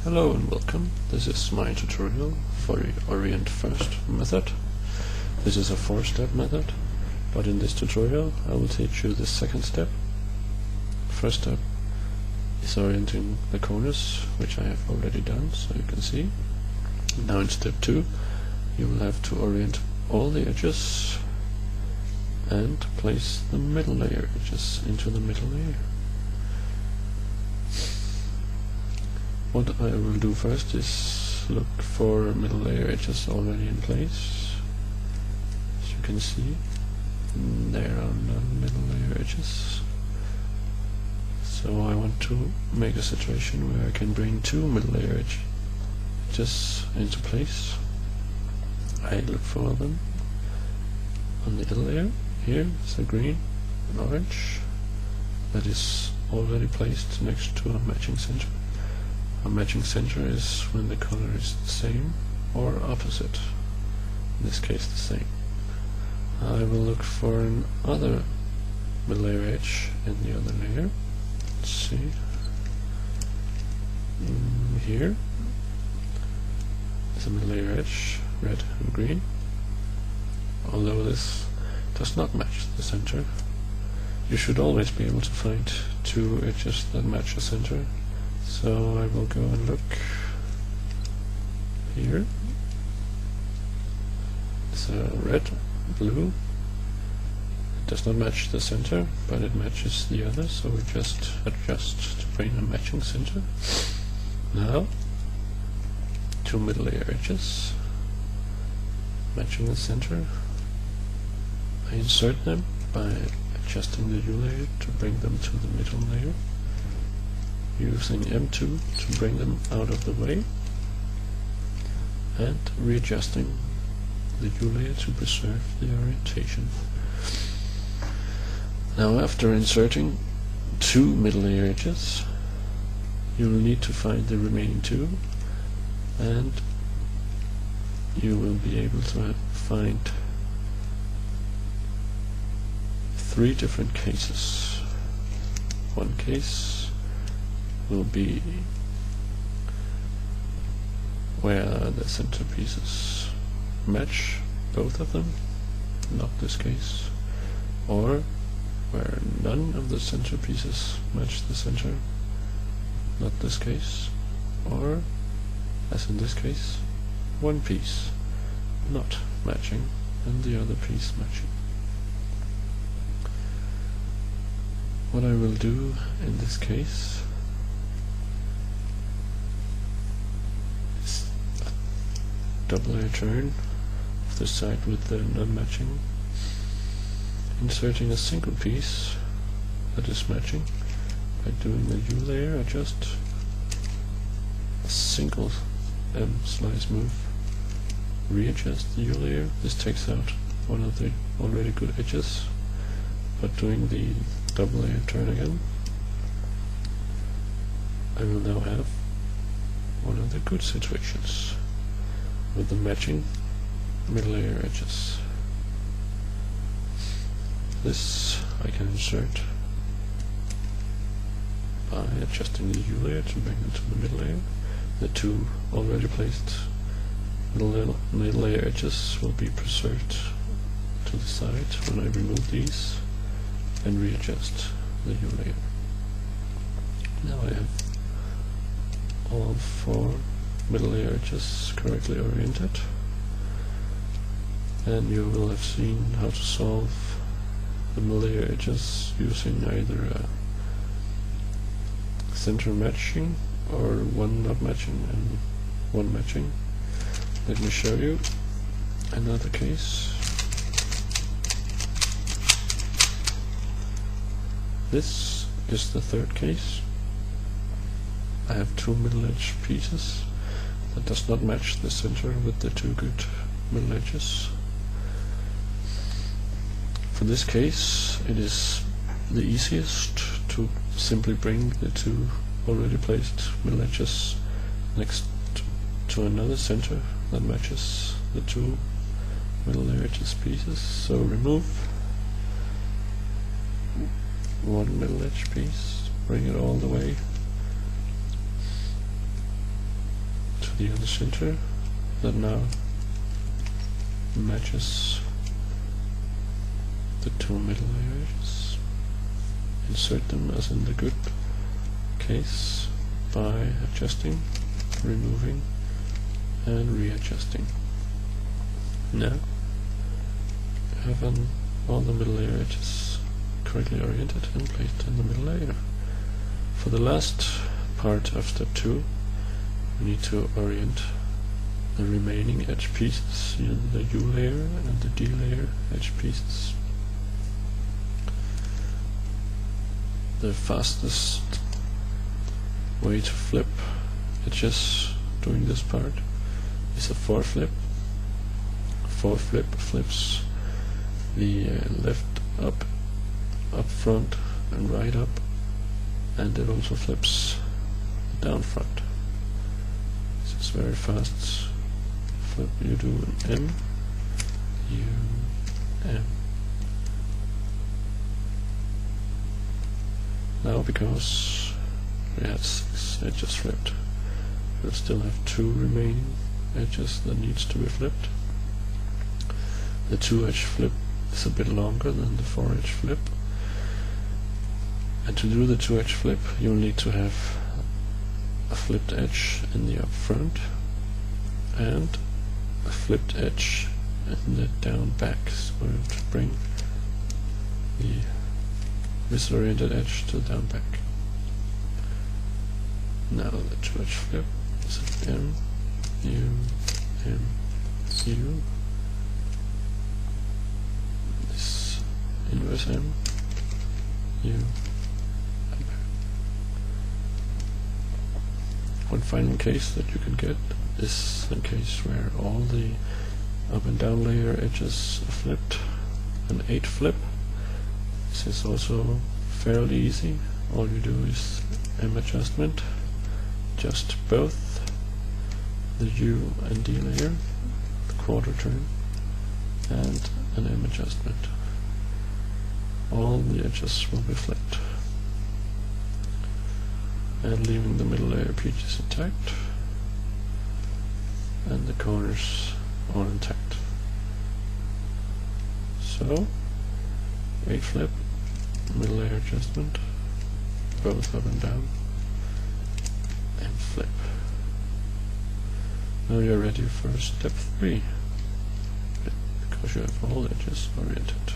Hello and welcome. This is my tutorial for the Orient First method. This is a 4-step method, but in this tutorial I will teach you the second step. First step is orienting the corners, which I have already done, so you can see. Now in step 2 you will have to orient all the edges and place the middle layer edges into the middle layer. What I will do first is look for middle layer edges already in place. As you can see, there are none middle layer edges. So I want to make a situation where I can bring 2 middle layer edges into place. I look for them on the middle layer. Here is a green and orange that is already placed next to a matching center. A matching center is when the color is the same or opposite. In this case, the same. I will look for another middle layer edge in the other layer. Let's see. Here is a middle layer edge, red and green. Although this does not match the center, you should always be able to find 2 edges that match the center. So I will go and look here. It's a red, blue. It does not match the center, but it matches the other, so we just adjust to bring a matching center. Now, 2 middle layer edges matching the center. I insert them by adjusting the U layer to bring them to the middle layer, using M2 to bring them out of the way, and readjusting the U layer to preserve the orientation. Now, after inserting 2 middle layer edges, you will need to find the remaining 2, and you will be able to find 3 different cases. One case will be where the center pieces match, both of them, not this case, or where none of the center pieces match the center, not this case, or, as in this case, one piece not matching and the other piece matching. What I will do in this case double layer turn of the side with the non-matching, inserting a single piece that is matching by doing the U layer, adjust a single M slice move, readjust the U layer. This takes out one of the already good edges, but doing the double layer turn again, I will now have one of the good situations with the matching middle layer edges. This I can insert by adjusting the U layer to bring it to the middle layer. The 2 already placed middle layer edges will be preserved to the side when I remove these and readjust the U layer. Now I have all 4 middle layer edges correctly oriented, and you will have seen how to solve the middle layer edges using either a center matching or one not matching and one matching. Let me show you another case. This is the third case. I have 2 middle edge pieces that does not match the center with the 2 good middle edges. For this case, it is the easiest to simply bring the 2 already placed middle edges next to another center that matches the 2 middle layer edges pieces. So remove 1 middle edge piece, bring it all the way near the center that now matches the two middle layer edges. Insert them as in the good case by adjusting, removing, and readjusting. Now I have all the middle layer edges correctly oriented and placed in the middle layer. For the last part of step 2, we need to orient the remaining edge pieces in the U layer and the D layer edge pieces. The fastest way to flip edges doing this part is a foreflip. Foreflip flips the left up front and right up, and it also flips the down front. This is very fast flip. You do an M, U, M. Now, because we had 6 edges flipped, we'll still have 2 remaining edges that needs to be flipped. The 2 edge flip is a bit longer than the 4 edge flip, and to do the 2 edge flip you'll need to have a flipped edge in the up front and a flipped edge in the down back, so to bring the misoriented edge to the down back. Now the 2 edge flip is M, U, M, U. This inverse M, U, M. One final case that you can get is a case where all the up and down layer edges are flipped, an 8 flip. This is also fairly easy. All you do is M adjustment, adjust both the U and D layer, the quarter turn, and an M adjustment. All the edges will be flipped, and leaving the middle layer pieces intact, and the corners are intact. So 8 flip, middle layer adjustment, both up and down, and flip. Now you're ready for step 3, because you have all edges oriented.